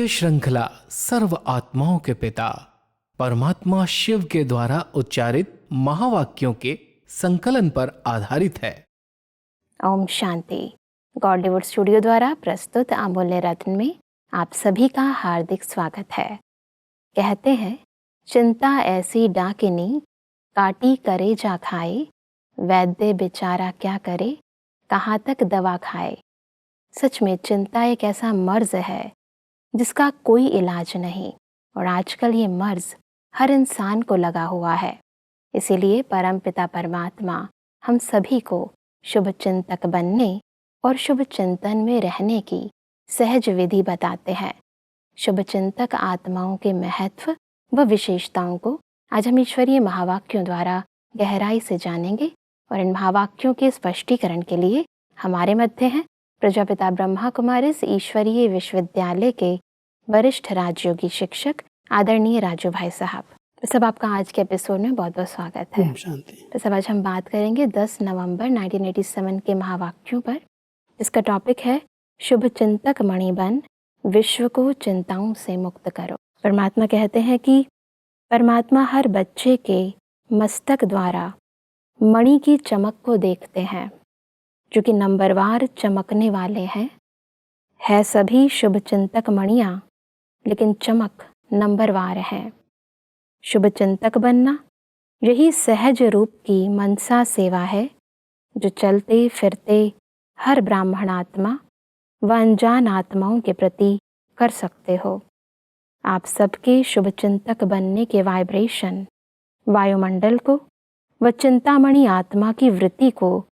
श्रृंखला सर्व आत्माओं के पिता परमात्मा शिव के द्वारा उच्चारित महावाक्यों के संकलन पर आधारित है। Om Shanti. God devote studio द्वारा प्रस्तुत अमूल्य रत्न में आप सभी का हार्दिक स्वागत है। कहते हैं, चिंता ऐसी डाकिनी काटी करे जा खाए, वैद्य बेचारा क्या करे कहाँ तक दवा खाए। सच में चिंता एक ऐसा मर्ज है जिसका कोई इलाज नहीं, और आजकल ये मर्ज हर इंसान को लगा हुआ है। इसीलिए परमपिता परमात्मा हम सभी को शुभ चिंतक बनने और शुभ चिंतन में रहने की सहज विधि बताते हैं। शुभ चिंतक आत्माओं के महत्व व विशेषताओं को आज हम ईश्वरीय महावाक्यों द्वारा गहराई से जानेंगे, और इन महावाक्यों के स्पष्टीकरण के लिए हमारे मध्य हैं प्रजापिता ब्रह्मा कुमारिस ईश्वरीय विश्वविद्यालय के वरिष्ठ राजयोगी शिक्षक आदरणीय राजू भाई साहब। तो सब आपका आज के एपिसोड में बहुत बहुत स्वागत है। तो सब आज हम बात करेंगे 10 नवंबर 1987 के महावाक्यों पर। इसका टॉपिक है शुभ चिंतक मणि बन, विश्व को चिंताओं से मुक्त करो। परमात्मा कहते हैं कि परमात्मा हर बच्चे के मस्तक द्वारा मणि की चमक को देखते हैं, जो कि नंबरवार चमकने वाले हैं। है सभी शुभ चिंतक मणियाँ, लेकिन चमक नंबरवार है। शुभ चिंतक बनना यही सहज रूप की मनसा सेवा है, जो चलते फिरते हर ब्राह्मणात्मा व अनजान आत्माओं के प्रति कर सकते हो। आप सबके शुभ चिंतक बनने के वाइब्रेशन वायुमंडल को व चिंतामणि आत्मा की वृत्ति को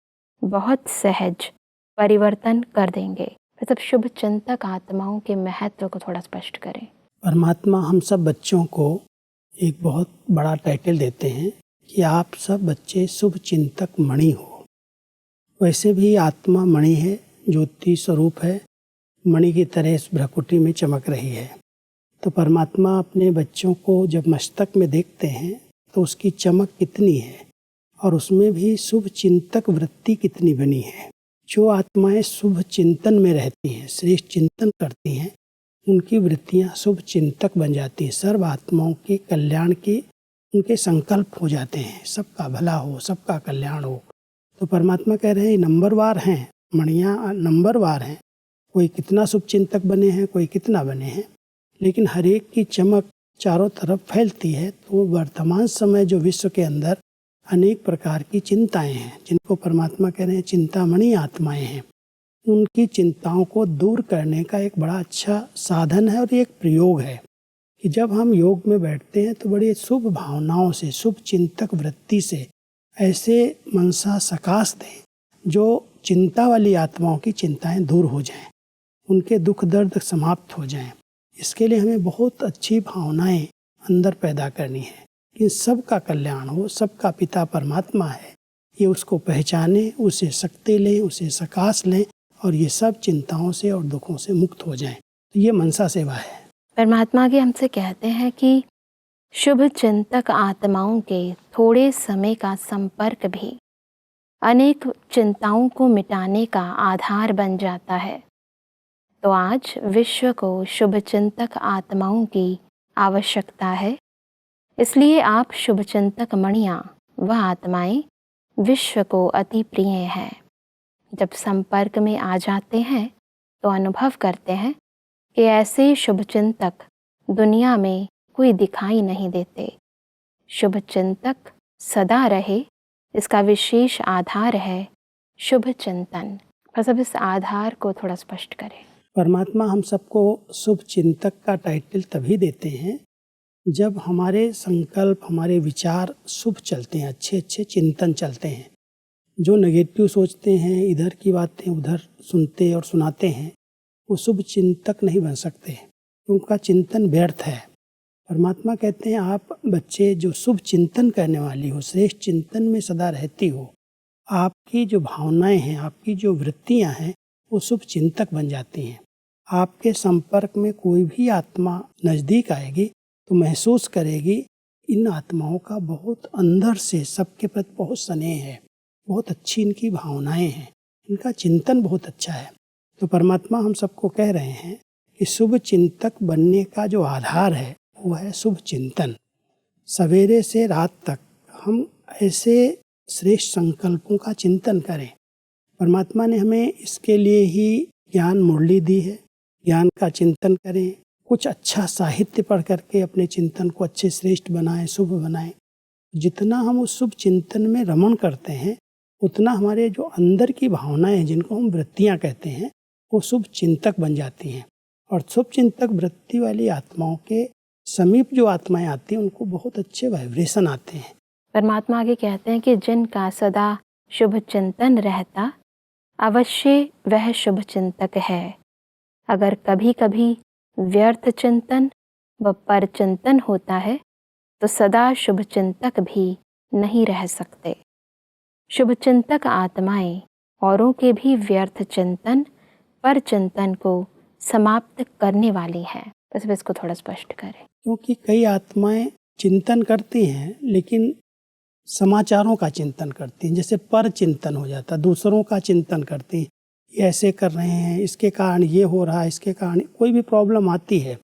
बहुत सहज परिवर्तन कर देंगे। मतलब शुभ चिंतक आत्माओं के महत्व को थोड़ा स्पष्ट करें। परमात्मा हम सब बच्चों को एक बहुत बड़ा टाइटल देते हैं कि आप सब बच्चे शुभ चिंतक मणि हो। वैसे भी आत्मा मणि है, ज्योति स्वरूप है, मणि की तरह इस भ्रकुटी में चमक रही है। तो परमात्मा अपने बच्चों को जब मस्तक में देखते हैं तो उसकी चमक कितनी है, और उसमें भी शुभ चिंतक वृत्ति कितनी बनी है। जो आत्माएं शुभ चिंतन में रहती हैं, श्रेष्ठ चिंतन करती हैं, उनकी वृत्तियां शुभ चिंतक बन जाती हैं। सर्व आत्माओं के कल्याण के उनके संकल्प हो जाते हैं, सबका भला हो, सबका कल्याण हो। तो परमात्मा कह रहे हैं नंबरवार हैं, मणियाँ नंबरवार हैं। कोई कितना शुभ चिंतक बने हैं, कोई कितना बने हैं, लेकिन हर एक की चमक चारों तरफ फैलती है। तो वर्तमान समय जो विश्व के अंदर अनेक प्रकार की चिंताएं हैं, जिनको परमात्मा कह रहे हैं चिंतामणि आत्माएं हैं, उनकी चिंताओं को दूर करने का एक बड़ा अच्छा साधन है और एक प्रयोग है कि जब हम योग में बैठते हैं तो बड़ी शुभ भावनाओं से, शुभ चिंतक वृत्ति से ऐसे मनसा सकाश दें जो चिंता वाली आत्माओं की चिंताएं दूर हो जाएं, उनके दुख दर्द समाप्त हो जाएं। इसके लिए हमें बहुत अच्छी भावनाएं अंदर पैदा करनी है कि सबका कल्याण हो, सबका पिता परमात्मा है, ये उसको पहचाने, उसे शक्ति लें, उसे सकाश लें, और ये सब चिंताओं से और दुखों से मुक्त हो जाएं। तो ये मनसा सेवा है। परमात्मा के हमसे कहते हैं कि शुभ चिंतक आत्माओं के थोड़े समय का संपर्क भी अनेक चिंताओं को मिटाने का आधार बन जाता है। तो आज विश्व को शुभ चिंतक आत्माओं की आवश्यकता है। इसलिए आप शुभ चिंतक मणियाँ व आत्माएं विश्व को अति प्रिय हैं। जब संपर्क में आ जाते हैं तो अनुभव करते हैं कि ऐसे शुभ चिंतक दुनिया में कोई दिखाई नहीं देते। शुभ चिंतक सदा रहे, इसका विशेष आधार है शुभ चिंतन। बस अब इस आधार को थोड़ा स्पष्ट करें। परमात्मा हम सबको शुभ चिंतक का टाइटल तभी देते हैं जब हमारे संकल्प, हमारे विचार शुभ चलते हैं, अच्छे अच्छे चिंतन चलते हैं। जो नेगेटिव सोचते हैं, इधर की बातें उधर सुनते और सुनाते हैं, वो शुभ चिंतक नहीं बन सकते, उनका चिंतन व्यर्थ है। परमात्मा कहते हैं आप बच्चे जो शुभ चिंतन करने वाली हो, श्रेष्ठ चिंतन में सदा रहती हो, आपकी जो भावनाएं हैं, आपकी जो वृत्तियां हैं, वो शुभ चिंतक बन जाती हैं। आपके संपर्क में कोई भी आत्मा नज़दीक आएगी तो महसूस करेगी इन आत्माओं का बहुत अंदर से सबके प्रति बहुत स्नेह है, बहुत अच्छी इनकी भावनाएं हैं, इनका चिंतन बहुत अच्छा है। तो परमात्मा हम सबको कह रहे हैं कि शुभ चिंतक बनने का जो आधार है वो है शुभ चिंतन। सवेरे से रात तक हम ऐसे श्रेष्ठ संकल्पों का चिंतन करें। परमात्मा ने हमें इसके लिए ही ज्ञान मुरली दी है। ज्ञान का चिंतन करें, कुछ अच्छा साहित्य पढ़ करके अपने चिंतन को अच्छे श्रेष्ठ बनाएं, शुभ बनाएं। जितना हम उस शुभ चिंतन में रमण करते हैं उतना हमारे जो अंदर की भावनाएं हैं, जिनको हम वृत्तियां कहते हैं, वो शुभ चिंतक बन जाती हैं। और शुभ चिंतक वृत्ति वाली आत्माओं के समीप जो आत्माएं आती हैं उनको बहुत अच्छे वाइब्रेशन आते हैं। परमात्मा आगे कहते हैं कि जिनका सदा शुभ चिंतन रहता अवश्य वह शुभ चिंतक है। अगर कभी कभी व्यर्थ चिंतन व पर चिंतन होता है तो सदा शुभ चिंतक भी नहीं रह सकते। शुभ चिंतक आत्माएं औरों के भी व्यर्थ चिंतन पर चिंतन को समाप्त करने वाली हैं। बस इसको थोड़ा स्पष्ट करें। क्योंकि कई आत्माएं चिंतन करती हैं लेकिन समाचारों का चिंतन करती हैं, जैसे पर चिंतन हो जाता, दूसरों का चिंतन करती हैं, ये ऐसे कर रहे हैं, इसके कारण ये हो रहा है, इसके कारण कोई भी प्रॉब्लम आती है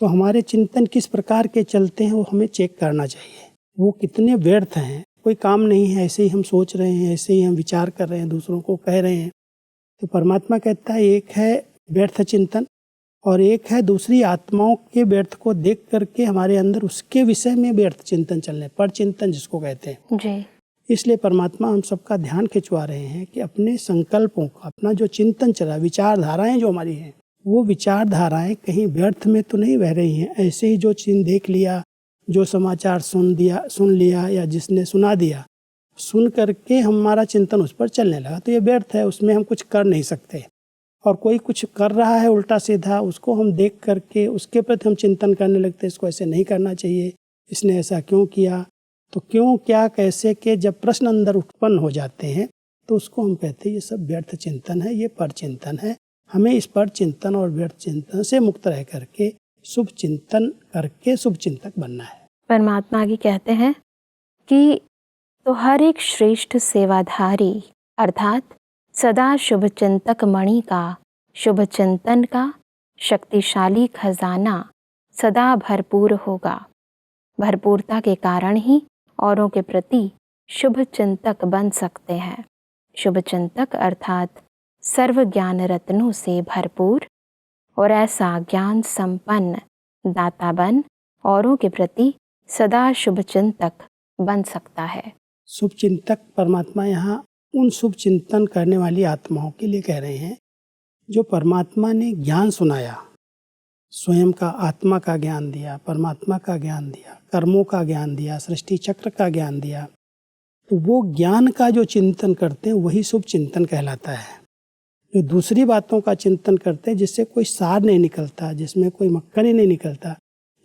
तो हमारे चिंतन किस प्रकार के चलते हैं वो हमें चेक करना चाहिए। वो कितने व्यर्थ हैं, कोई काम नहीं है, ऐसे ही हम सोच रहे हैं, ऐसे ही हम विचार कर रहे हैं, दूसरों को कह रहे हैं। तो परमात्मा कहता है एक है व्यर्थ चिंतन और एक है दूसरी आत्माओं के व्यर्थ को देख करके हमारे अंदर उसके विषय में व्यर्थ चिंतन चलने, पर चिंतन जिसको कहते हैं जी। इसलिए परमात्मा हम सबका ध्यान खिंचवा रहे हैं कि अपने संकल्पों का, अपना जो चिंतन चला, विचारधाराएं जो हमारी हैं, वो विचारधाराएं कहीं व्यर्थ में तो नहीं बह रही हैं। ऐसे ही जो चिन्ह देख लिया, जो समाचार सुन लिया या जिसने सुना दिया, सुन करके हमारा चिंतन उस पर चलने लगा तो ये व्यर्थ है, उसमें हम कुछ कर नहीं सकते। और कोई कुछ कर रहा है उल्टा सीधा, उसको हम देख करके उसके प्रति हम चिंतन करने लगते हैं, इसको ऐसे नहीं करना चाहिए, इसने ऐसा क्यों किया। तो क्यों, क्या, कैसे के जब प्रश्न अंदर उत्पन्न हो जाते हैं तो उसको हम कहते हैं ये सब व्यर्थ चिंतन है, ये पर चिंतन है। हमें इस पर चिंतन और व्यर्थ चिंतन से मुक्त रह करके शुभ चिंतन करके शुभ चिंतक बनना है। परमात्मा आगे कहते हैं कि तो हर एक श्रेष्ठ सेवाधारी अर्थात सदा शुभ चिंतक मणि का, शुभ चिंतन का शक्तिशाली खजाना सदा भरपूर होगा। भरपूरता के कारण ही औरों के प्रति शुभ चिंतक बन सकते हैं। शुभ चिंतक अर्थात सर्व ज्ञान रत्नों से भरपूर और ऐसा ज्ञान संपन्न दाता बन औरों के प्रति सदा शुभ चिंतक बन सकता है। शुभ चिंतक परमात्मा यहाँ उन शुभ चिंतन करने वाली आत्माओं के लिए कह रहे हैं जो परमात्मा ने ज्ञान सुनाया, स्वयं का आत्मा का ज्ञान दिया, परमात्मा का ज्ञान दिया, कर्मों का ज्ञान दिया, सृष्टि चक्र का ज्ञान दिया। तो वो ज्ञान का जो चिंतन करते हैं वही शुभ चिंतन कहलाता है। जो दूसरी बातों का चिंतन करते हैं जिससे कोई सार नहीं निकलता, जिसमें कोई मक्खन ही नहीं निकलता,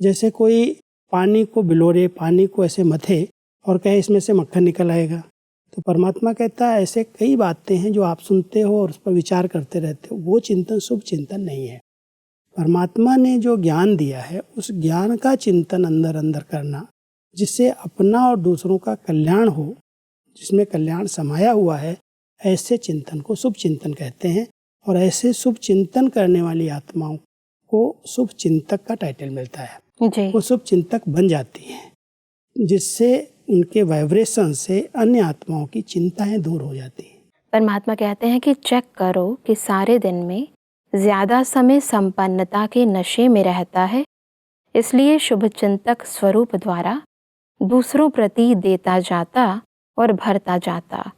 जैसे कोई पानी को बिलोरे, पानी को ऐसे मथे और कहे इसमें से मक्खन निकल आएगा। तो परमात्मा कहता है ऐसे कई बातें हैं जो आप सुनते हो और उस पर विचार करते रहते हो, वो चिंतन शुभ चिंतन नहीं है। परमात्मा ने जो ज्ञान दिया है उस ज्ञान का चिंतन अंदर अंदर करना, जिससे अपना और दूसरों का कल्याण हो, जिसमें कल्याण समाया हुआ है, ऐसे चिंतन को शुभ चिंतन कहते हैं। और ऐसे शुभ चिंतन करने वाली आत्माओं को शुभ चिंतक का टाइटल मिलता है। जी। वो शुभ चिंतक बन जाती हैं, जिससे उनके वाइब्रेशन से अन्य आत्माओं की चिंताएं दूर हो जाती हैं। परमात्मा कहते हैं कि चेक करो कि सारे दिन में ज़्यादा समय संपन्नता के नशे में रहता है, इसलिए शुभ चिंतक स्वरूप द्वारा दूसरों प्रति देता जाता और भरता जाता।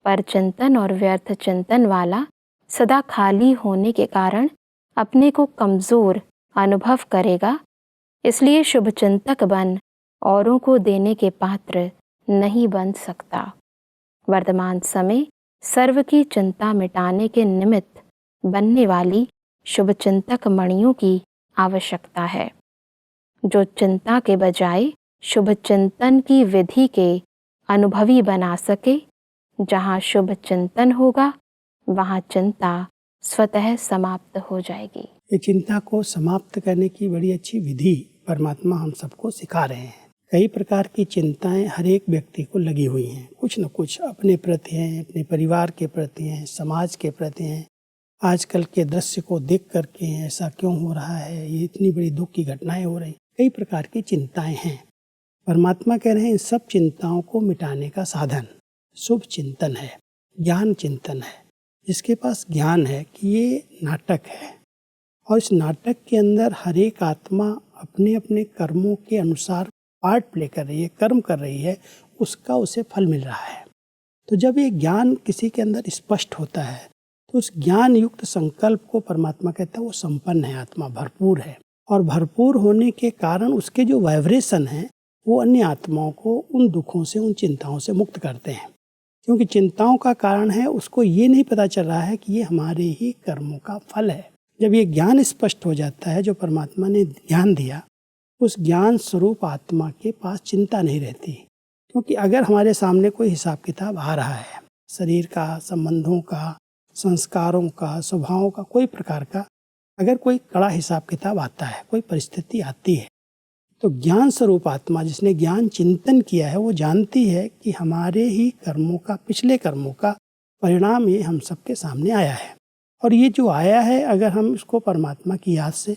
पर चिंतन और व्यर्थ चिंतन वाला सदा खाली होने के कारण अपने को कमज़ोर अनुभव करेगा, इसलिए शुभ चिंतक बन औरों को देने के पात्र नहीं बन सकता। वर्तमान समय सर्व की चिंता मिटाने के निमित्त बनने वाली शुभ चिंतक मणियों की आवश्यकता है, जो चिंता के बजाय शुभ चिंतन की विधि के अनुभवी बना सके। जहाँ शुभ चिंतन होगा वहाँ चिंता स्वतः समाप्त हो जाएगी। ये चिंता को समाप्त करने की बड़ी अच्छी विधि परमात्मा हम सबको सिखा रहे हैं। कई प्रकार की चिंताएं हर एक व्यक्ति को लगी हुई हैं, कुछ न कुछ अपने प्रति हैं, अपने परिवार के प्रति हैं, समाज के प्रति हैं, आजकल के दृश्य को देख करके ऐसा क्यों हो रहा है, ये इतनी बड़ी दुख की घटनाएं हो रही, कई प्रकार की चिंताएं हैं। परमात्मा कह रहे हैं इन सब चिंताओं को मिटाने का साधन शुभ चिंतन है, ज्ञान चिंतन है। जिसके पास ज्ञान है कि ये नाटक है और इस नाटक के अंदर हर एक आत्मा अपने अपने कर्मों के अनुसार पार्ट प्ले कर रही है, कर्म कर रही है, उसका उसे फल मिल रहा है। तो जब ये ज्ञान किसी के अंदर स्पष्ट होता है तो उस ज्ञान युक्त संकल्प को परमात्मा कहता है वो संपन्न है, आत्मा भरपूर है। और भरपूर होने के कारण उसके जो वाइब्रेशन हैं वो अन्य आत्माओं को उन दुखों से, उन चिंताओं से मुक्त करते हैं। क्योंकि चिंताओं का कारण है उसको ये नहीं पता चल रहा है कि ये हमारे ही कर्मों का फल है। जब ये ज्ञान स्पष्ट हो जाता है, जो परमात्मा ने ज्ञान दिया, उस ज्ञान स्वरूप आत्मा के पास चिंता नहीं रहती। क्योंकि अगर हमारे सामने कोई हिसाब किताब आ रहा है, शरीर का, संबंधों का, संस्कारों का, स्वभावों का, कोई प्रकार का अगर कोई कड़ा हिसाब किताब आता है, कोई परिस्थिति आती है, तो ज्ञान स्वरूप आत्मा जिसने ज्ञान चिंतन किया है वो जानती है कि हमारे ही कर्मों का, पिछले कर्मों का परिणाम ये हम सबके सामने आया है। और ये जो आया है अगर हम इसको परमात्मा की याद से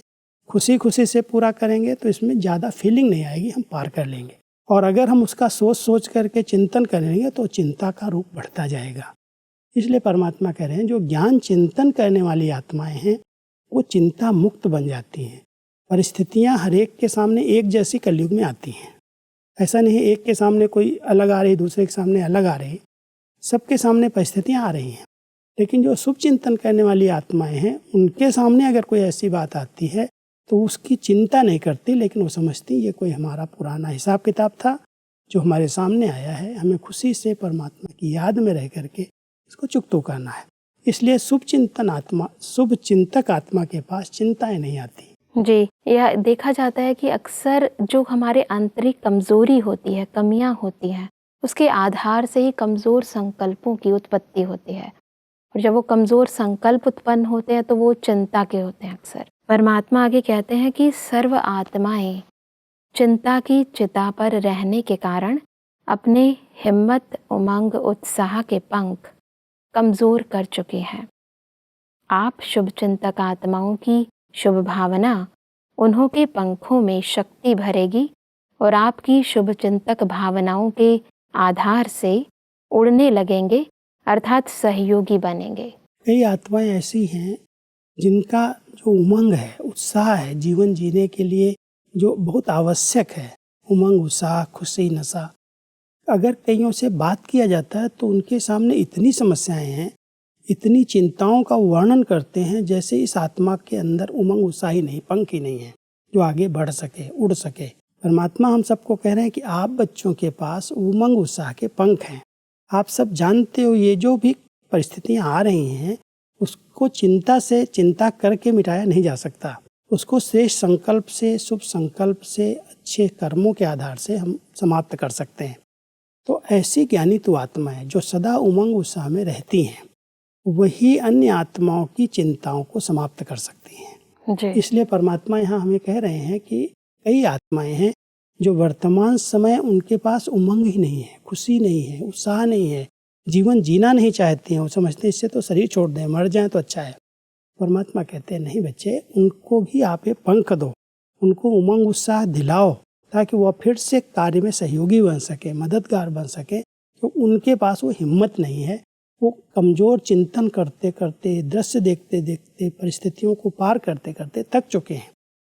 खुशी खुशी से पूरा करेंगे तो इसमें ज़्यादा फीलिंग नहीं आएगी, हम पार कर लेंगे। और अगर हम उसका सोच सोच करके चिंतन करेंगे तो चिंता का रूप बढ़ता जाएगा। इसलिए परमात्मा कह रहे हैं जो ज्ञान चिंतन करने वाली आत्माएं हैं वो चिंता मुक्त बन जाती हैं। परिस्थितियां हर एक के सामने एक जैसी कलयुग में आती हैं। ऐसा नहीं है एक के सामने कोई अलग आ रही, दूसरे के सामने अलग आ रही, सबके सामने परिस्थितियां आ रही हैं। लेकिन जो शुभ चिंतन करने वाली आत्माएं हैं उनके सामने अगर कोई ऐसी बात आती है तो उसकी चिंता नहीं करती, लेकिन वो समझती ये कोई हमारा पुराना हिसाब किताब था जो हमारे सामने आया है, हमें खुशी से परमात्मा की याद में रह करके इसको चुकतो करना है। इसलिए शुभ चिंतक आत्मा के पास चिंताएं नहीं आती। जी, यह देखा जाता है कि अक्सर जो हमारे आंतरिक कमजोरी होती है, कमियां होती हैं, उसके आधार से ही कमजोर संकल्पों की उत्पत्ति होती है। और जब वो कमजोर संकल्प उत्पन्न होते हैं तो वो चिंता के होते हैं अक्सर। परमात्मा आगे कहते हैं कि सर्व आत्माएं चिंता की चिता पर रहने के कारण अपने हिम्मत, उमंग, उत्साह के पंख कमजोर कर चुके हैं। आप शुभ चिंतक आत्माओं की शुभ भावना उन्हों के पंखों में शक्ति भरेगी और आपकी शुभ चिंतक भावनाओं के आधार से उड़ने लगेंगे, अर्थात सहयोगी बनेंगे। कई आत्माएं ऐसी हैं जिनका जो उमंग है, उत्साह है जीवन जीने के लिए जो बहुत आवश्यक है, उमंग, उत्साह, खुशी, नशा, अगर कईयों से बात किया जाता है तो उनके सामने इतनी समस्याएं हैं, इतनी चिंताओं का वर्णन करते हैं जैसे इस आत्मा के अंदर उमंग, उत्साह ही नहीं, पंख ही नहीं है जो आगे बढ़ सके, उड़ सके। परमात्मा हम सबको कह रहे हैं कि आप बच्चों के पास उमंग, उत्साह के पंख हैं। आप सब जानते हो ये जो भी परिस्थितियां आ रही हैं उसको चिंता करके मिटाया नहीं जा सकता। उसको श्रेष्ठ संकल्प से, शुभ संकल्प से, अच्छे कर्मों के आधार से हम समाप्त कर सकते हैं। तो ऐसी ज्ञानी तो आत्माएं जो सदा उमंग, उत्साह में रहती हैं वही अन्य आत्माओं की चिंताओं को समाप्त कर सकती हैं जी। इसलिए परमात्मा यहाँ हमें कह रहे हैं कि कई आत्माएं हैं जो वर्तमान समय उनके पास उमंग ही नहीं है, खुशी नहीं है, उत्साह नहीं है, जीवन जीना नहीं चाहती हैं। वो समझते हैं इससे तो शरीर छोड़ दें, मर जाएं तो अच्छा है। परमात्मा कहते हैं नहीं बच्चे, उनको भी आप ये पंख दो, उनको उमंग, उत्साह दिलाओ ताकि वह फिर से कार्य में सहयोगी बन सके, मददगार बन सके। तो उनके पास वो हिम्मत नहीं है, वो कमज़ोर चिंतन करते करते, दृश्य देखते देखते, परिस्थितियों को पार करते करते थक चुके हैं।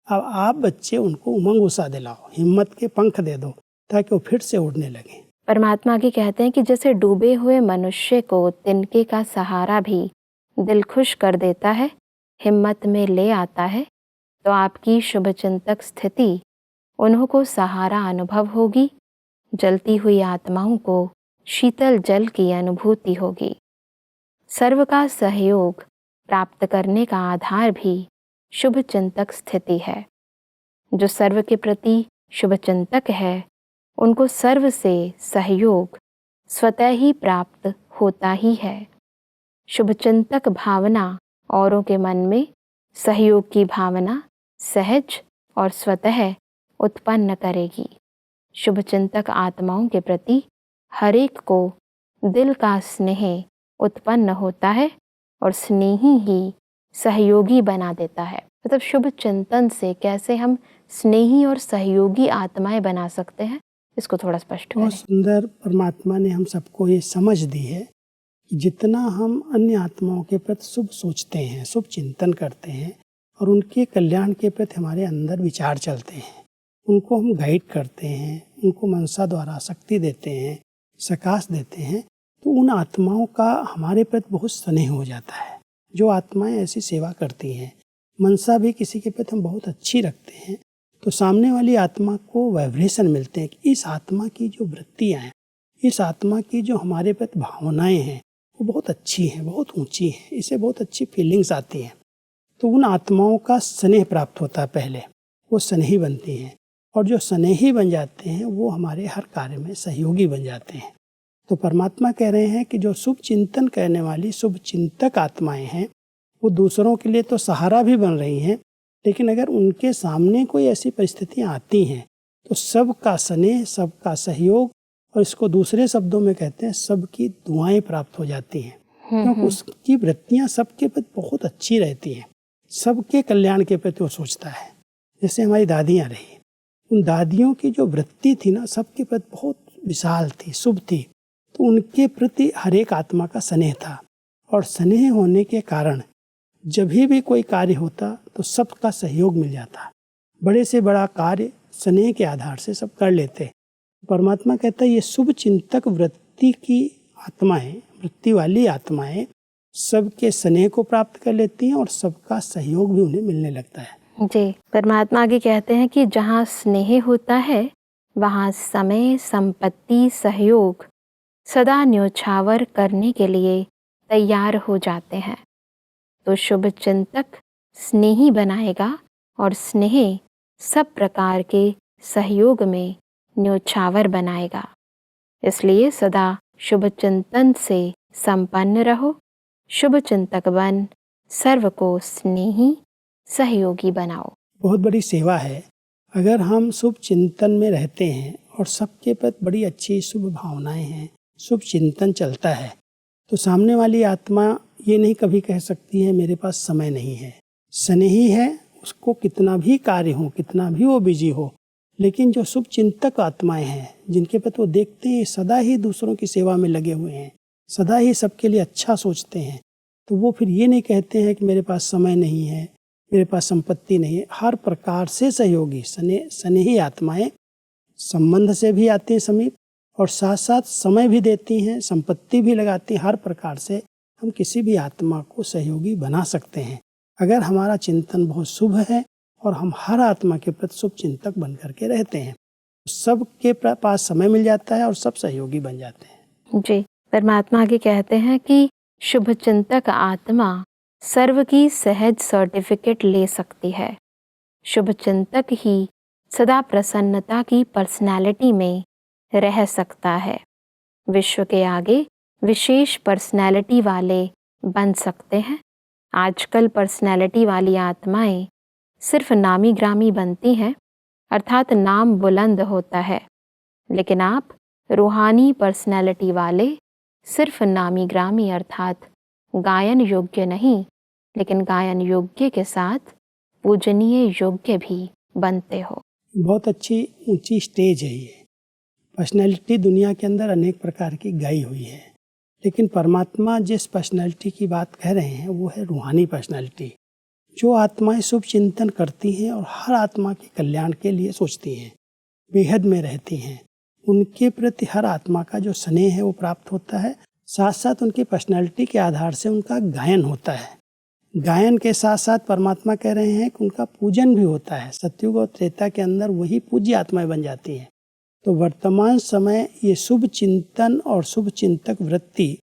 अब आप बच्चे उनको उमंग, उत्साह दिलाओ, हिम्मत के पंख दे दो ताकि वो फिर से उड़ने लगे। परमात्मा आगे कहते हैं कि जैसे डूबे हुए मनुष्य को तिनके का सहारा भी दिल खुश कर देता है, हिम्मत में ले आता है, तो आपकी शुभ चिंतक स्थिति उन्हों को सहारा अनुभव होगी। जलती हुई आत्माओं को शीतल जल की अनुभूति होगी। सर्व का सहयोग प्राप्त करने का आधार भी शुभ चिंतक स्थिति है। जो सर्व के प्रति शुभ चिंतक है उनको सर्व से सहयोग स्वतः ही प्राप्त होता ही है। शुभ चिंतक भावना औरों के मन में सहयोग की भावना सहज और स्वतः उत्पन्न करेगी। शुभ चिंतक आत्माओं के प्रति हर एक को दिल का स्नेह उत्पन्न होता है और स्नेही ही सहयोगी बना देता है। मतलब शुभ चिंतन से कैसे हम स्नेही और सहयोगी आत्माएं बना सकते हैं, इसको थोड़ा स्पष्ट बहुत करें। सुंदर परमात्मा ने हम सबको ये समझ दी है कि जितना हम अन्य आत्माओं के प्रति शुभ सोचते हैं, शुभ चिंतन करते हैं और उनके कल्याण के प्रति हमारे अंदर विचार चलते हैं, उनको हम गाइड करते हैं, उनको मनसा द्वारा शक्ति देते हैं, सकाश देते हैं, तो उन आत्माओं का हमारे प्रति बहुत स्नेह हो जाता है। जो आत्माएं ऐसी सेवा करती हैं, मनसा भी किसी के प्रति हम बहुत अच्छी रखते हैं, तो सामने वाली आत्मा को वाइब्रेशन मिलते हैं कि इस आत्मा की जो वृत्तियाँ हैं, इस आत्मा की जो हमारे प्रति भावनाएं हैं, वो बहुत अच्छी हैं, बहुत ऊंची हैं, इसे बहुत अच्छी फीलिंग्स आती हैं। तो उन आत्माओं का स्नेह प्राप्त होता है, पहले वो स्नेही बनती हैं, और जो स्नेही बन जाते हैं वो हमारे हर कार्य में सहयोगी बन जाते हैं। तो परमात्मा कह रहे हैं कि जो शुभ चिंतन करने वाली शुभ चिंतक आत्माएं हैं, वो दूसरों के लिए तो सहारा भी बन रही हैं, लेकिन अगर उनके सामने कोई ऐसी परिस्थितियां आती हैं तो सबका स्नेह, सबका सहयोग, और इसको दूसरे शब्दों में कहते हैं सबकी दुआएं प्राप्त हो जाती हैं, क्योंकि उसकी वृत्तियां सबके प्रति बहुत अच्छी रहती हैं, सबके कल्याण के प्रति वो सोचता है। जैसे हमारी दादियाँ रही, उन दादियों की जो वृत्ति थी ना, सबके प्रति बहुत विशाल थी, शुभ थी, तो उनके प्रति हर एक आत्मा का स्नेह था, और स्नेह होने के कारण जब भी कोई कार्य होता तो सबका सहयोग मिल जाता। बड़े से बड़ा कार्य स्नेह के आधार से सब कर लेते। परमात्मा कहता है ये शुभ चिंतक वृत्ति की आत्माएं, वृत्ति वाली आत्माएं सबके स्नेह को प्राप्त कर लेती हैं और सबका सहयोग भी उन्हें मिलने लगता है। जी, परमात्मा आगे कहते हैं कि जहाँ स्नेह होता है वहाँ समय, संपत्ति, सहयोग सदा न्योछावर करने के लिए तैयार हो जाते हैं। तो शुभ चिंतक स्नेही बनाएगा और स्नेह सब प्रकार के सहयोग में न्योछावर बनाएगा। इसलिए सदा शुभ चिंतन से संपन्न रहो, शुभ चिंतक बन सर्व को स्नेही सहयोगी बनाओ। बहुत बड़ी सेवा है अगर हम शुभ चिंतन में रहते हैं और सबके प्रति बड़ी अच्छी शुभ भावनाएं हैं, शुभ चिंतन चलता है, तो सामने वाली आत्मा ये नहीं कभी कह सकती है मेरे पास समय नहीं है। स्नेही है, उसको कितना भी कार्य हो, कितना भी वो बिजी हो, लेकिन जो शुभ चिंतक आत्माएं हैं जिनके प्रति वो देखते हैं सदा ही दूसरों की सेवा में लगे हुए हैं, सदा ही सबके लिए अच्छा सोचते हैं, तो वो फिर ये नहीं कहते हैं कि मेरे पास समय नहीं है, मेरे पास संपत्ति नहीं है। हर प्रकार से सहयोगी स्नेही आत्माएं संबंध से भी आती हैं समीप, और साथ साथ समय भी देती हैं, संपत्ति भी लगाती हैं। हर प्रकार से हम किसी भी आत्मा को सहयोगी बना सकते हैं अगर हमारा चिंतन बहुत शुभ है और हम हर आत्मा के प्रति शुभ चिंतक बन करके रहते हैं। सबके पास समय मिल जाता है और सब सहयोगी बन जाते हैं। जी, परमात्मा आगे कहते हैं कि शुभ चिंतक आत्मा सर्व की सहज सर्टिफिकेट ले सकती है। शुभ चिंतक ही सदा प्रसन्नता की पर्सनालिटी में रह सकता है। विश्व के आगे विशेष पर्सनालिटी वाले बन सकते हैं। आजकल पर्सनालिटी वाली आत्माएं सिर्फ नामी ग्रामी बनती हैं, अर्थात नाम बुलंद होता है, लेकिन आप रूहानी पर्सनालिटी वाले सिर्फ नामी ग्रामी अर्थात गायन योग्य नहीं, लेकिन गायन योग्य के साथ पूजनीय योग्य भी बनते हो। बहुत अच्छी ऊंची स्टेज है ये। पर्सनैलिटी दुनिया के अंदर अनेक प्रकार की गाई हुई है, लेकिन परमात्मा जिस पर्सनैलिटी की बात कह रहे हैं वो है रूहानी पर्सनैलिटी। जो आत्माएं शुभ चिंतन करती हैं और हर आत्मा के कल्याण के लिए सोचती हैं, बेहद में रहती हैं, उनके प्रति हर आत्मा का जो स्नेह है वो प्राप्त होता है। साथ साथ उनकी पर्सनैलिटी के आधार से उनका गायन होता है। गायन के साथ साथ परमात्मा कह रहे हैं कि उनका पूजन भी होता है। सतयुग और त्रेता के अंदर वही पूज्य आत्माएं बन जाती हैं। तो वर्तमान समय ये शुभ चिंतन और शुभ चिंतक वृत्ति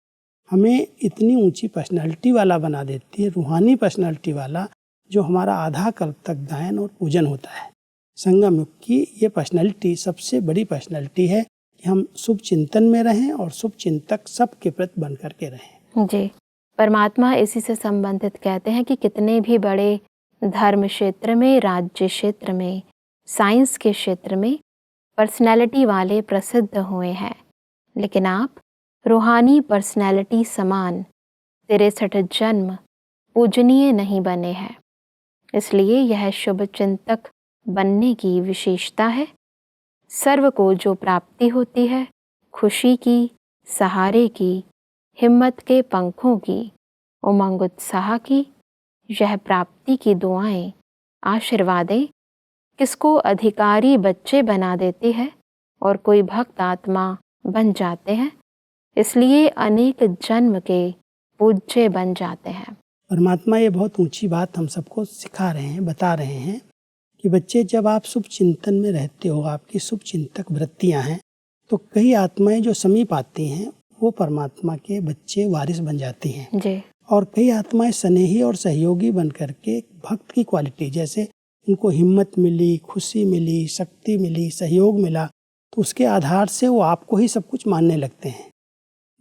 हमें इतनी ऊंची पर्सनैलिटी वाला बना देती है, रूहानी पर्सनैलिटी वाला, जो हमारा आधा कल्प तक गायन और पूजन होता है। संगम युग की ये पर्सनैलिटी सबसे बड़ी पर्सनैलिटी है कि हम शुभ चिंतन में रहें और शुभ चिंतक सबके प्रति बन करके रहें। जी, परमात्मा इसी से संबंधित कहते हैं कि कितने भी बड़े धर्म क्षेत्र में, राज्य क्षेत्र में, साइंस के क्षेत्र में पर्सनैलिटी वाले प्रसिद्ध हुए हैं, लेकिन आप रूहानी पर्सनैलिटी समान 63 जन्म पूजनीय नहीं बने हैं। इसलिए यह शुभ चिंतक बनने की विशेषता है। सर्व को जो प्राप्ति होती है, खुशी की, सहारे की, हिम्मत के पंखों की, उमंग उत्साह की, यह प्राप्ति की दुआएं, आशीर्वादें किसको अधिकारी बच्चे बना देती है और कोई भक्त आत्मा बन जाते हैं। इसलिए अनेक जन्म के पूज्य बन जाते हैं। परमात्मा ये बहुत ऊंची बात हम सबको सिखा रहे हैं, बता रहे हैं कि बच्चे जब आप शुभ चिंतन में रहते हो, आपकी शुभ चिंतक वृत्तियां हैं, तो कई आत्माएं जो समीप आती हैं वो परमात्मा के बच्चे वारिस बन जाती हैं जी। और कई आत्माएं स्नेही और सहयोगी बन करके भक्त की क्वालिटी, जैसे उनको हिम्मत मिली, खुशी मिली, शक्ति मिली, सहयोग मिला, तो उसके आधार से वो आपको ही सब कुछ मानने लगते हैं,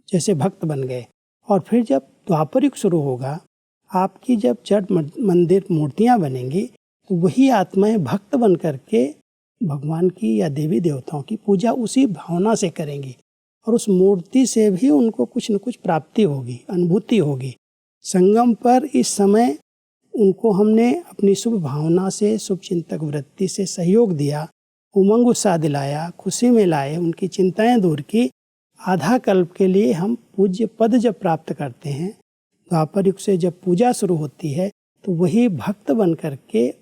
जैसे भक्त बन गए। और फिर जब द्वापर युग शुरू होगा, आपकी जब जड़ मंदिर मूर्तियां बनेंगी, तो वही आत्माएं भक्त बन करके भगवान की या देवी देवताओं की पूजा उसी भावना से करेंगी और उस मूर्ति से भी उनको कुछ न कुछ प्राप्ति होगी, अनुभूति होगी। संगम पर इस समय उनको हमने अपनी शुभ भावना से, शुभ चिंतक वृत्ति से सहयोग दिया, उमंग उत्साह दिलाया, खुशी में लाए, उनकी चिंताएं दूर की। आधा कल्प के लिए हम पूज्य पद जब प्राप्त करते हैं, द्वापर युग से जब पूजा शुरू होती है, तो वही भक्त बन करके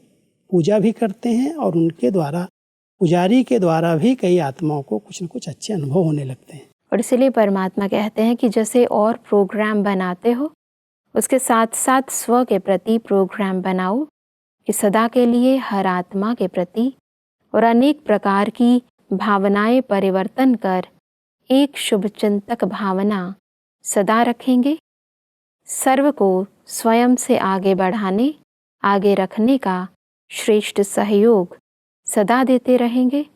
पूजा भी करते हैं और उनके द्वारा, पुजारी के द्वारा भी कई आत्माओं को कुछ न कुछ अच्छे अनुभव होने लगते हैं। और इसलिए परमात्मा कहते हैं कि जैसे और प्रोग्राम बनाते हो, उसके साथ साथ स्व के प्रति प्रोग्राम बनाओ कि सदा के लिए हर आत्मा के प्रति और अनेक प्रकार की भावनाएं परिवर्तन कर एक शुभ चिंतक भावना सदा रखेंगे। सर्व को स्वयं से आगे बढ़ाने, आगे रखने का श्रेष्ठ सहयोग सदा देते रहेंगे।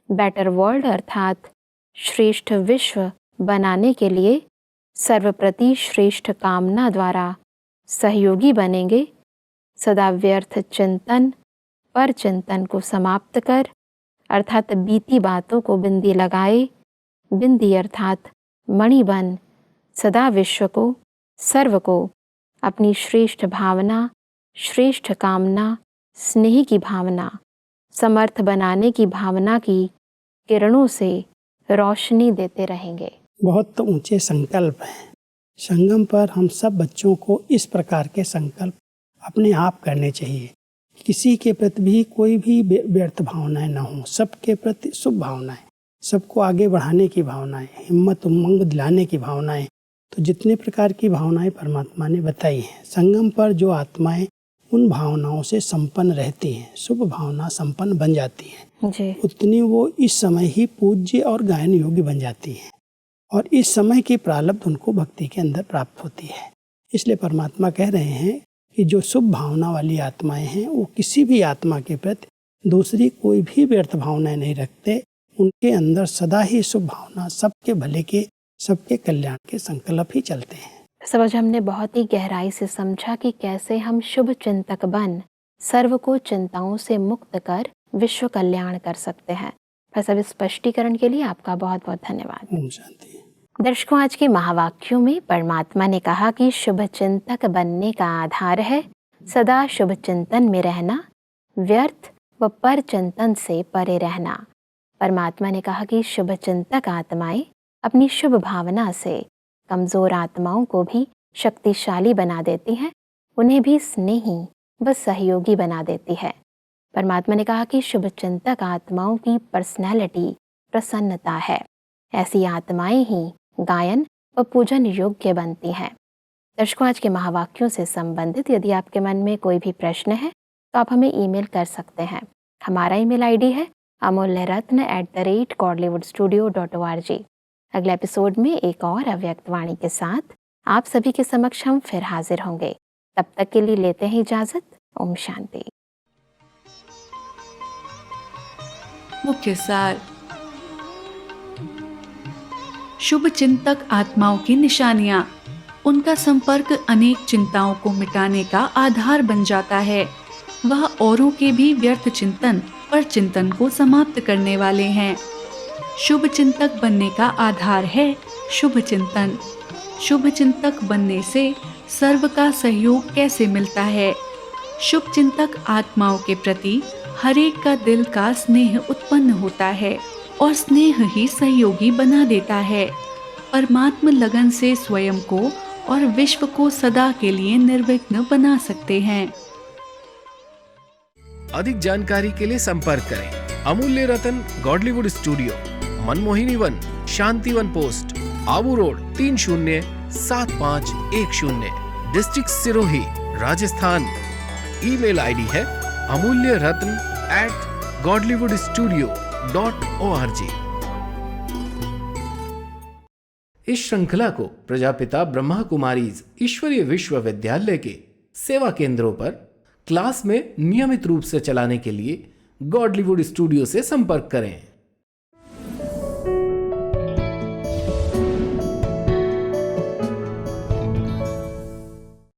बेटर वर्ल्ड अर्थात श्रेष्ठ विश्व बनाने के लिए सर्वप्रति श्रेष्ठ कामना द्वारा सहयोगी बनेंगे। सदा व्यर्थ चिंतन पर चिंतन को समाप्त कर, अर्थात बीती बातों को बिंदी लगाए, बिंदी अर्थात मणि बन सदा विश्व को, सर्व को अपनी श्रेष्ठ भावना, श्रेष्ठ कामना, स्नेह की भावना, समर्थ बनाने की भावना की किरणों से रोशनी देते रहेंगे। बहुत ऊंचे संकल्प हैं। संगम पर हम सब बच्चों को इस प्रकार के संकल्प अपने आप करने चाहिए। किसी के प्रति भी कोई भी व्यर्थ भावनाएं ना हो, सबके प्रति शुभ भावनाएं, सबको आगे बढ़ाने की भावनाएं, हिम्मत उमंग दिलाने की भावनाएं। तो जितने प्रकार की भावनाएं परमात्मा ने बताई हैं, संगम पर जो आत्माएं उन भावनाओं से संपन्न रहती हैं, शुभ भावना संपन्न बन जाती हैं जी। उतनी वो इस समय ही पूज्य और गायन योग्य बन जाती हैं और इस समय की प्रारब्ध उनको भक्ति के अंदर प्राप्त होती है। इसलिए परमात्मा कह रहे हैं कि जो शुभ भावना वाली आत्माएं हैं, वो किसी भी आत्मा के प्रति दूसरी कोई भी व्यर्थ भावनाएं नहीं रखते। उनके अंदर सदा ही शुभ भावना, सबके भले के, सबके कल्याण के संकल्प ही चलते हैं। समझ हमने बहुत ही गहराई से समझा कि कैसे हम शुभ चिंतक बन सर्व को चिंताओं से मुक्त कर विश्व कल्याण कर सकते हैं। बस अब स्पष्टीकरण के लिए आपका बहुत बहुत धन्यवाद। ओम शांति। दर्शकों, आज के महावाक्यों में परमात्मा ने कहा कि शुभ चिंतक बनने का आधार है सदा शुभ चिंतन में रहना, व्यर्थ व पर चिंतन से परे रहना। परमात्मा ने कहा कि शुभ चिंतक आत्माएं अपनी शुभ भावना से कमजोर आत्माओं को भी शक्तिशाली बना देती हैं, उन्हें भी स्नेही व सहयोगी बना देती है। परमात्मा ने कहा कि शुभ चिंतक आत्माओं की पर्सनैलिटी प्रसन्नता है। ऐसी आत्माएं ही गायन व पूजन योग्य बनती हैं। दर्शकों, आज के महावाक्यों से संबंधित यदि आपके मन में कोई भी प्रश्न है तो आप हमें ईमेल कर सकते हैं। हमारा ईमेल आईडी है amolyaratna@godlywoodstudio.org। अगले एपिसोड में एक और अव्यक्त वाणी के साथ आप सभी के समक्ष हम फिर हाजिर होंगे। तब तक के लिए लेते हैं इजाजत। ओम शांति। मुख्य सार। शुभ चिंतक आत्माओं की निशानियां। उनका संपर्क अनेक चिंताओं को मिटाने का आधार बन जाता है। वह औरों के भी व्यर्थ चिंतन पर चिंतन को समाप्त करने वाले हैं। शुभ चिंतक बनने का आधार है शुभ चिंतन। शुभ चिंतक बनने से सर्व का सहयोग कैसे मिलता है। शुभ चिंतक आत्माओं के प्रति हरेक का दिल का स्नेह उत्पन्न होता है और स्नेह ही सहयोगी बना देता है। परमात्मा लगन से स्वयं को और विश्व को सदा के लिए निर्विघ्न बना सकते हैं। अधिक जानकारी के लिए संपर्क करें Amulya Ratan Godlywood Studio, Manmohini Van, Shantivan post, Abu Road 307510, district Sirohi, Rajasthan. Email ID है amulyaratn@godlywoodstudio.org। इस श्रृंखला को प्रजापिता ब्रह्मा कुमारीज ईश्वरीय विश्वविद्यालय के सेवा केंद्रों पर क्लास में नियमित रूप से चलाने के लिए गॉडलीवुड स्टूडियो से संपर्क करें।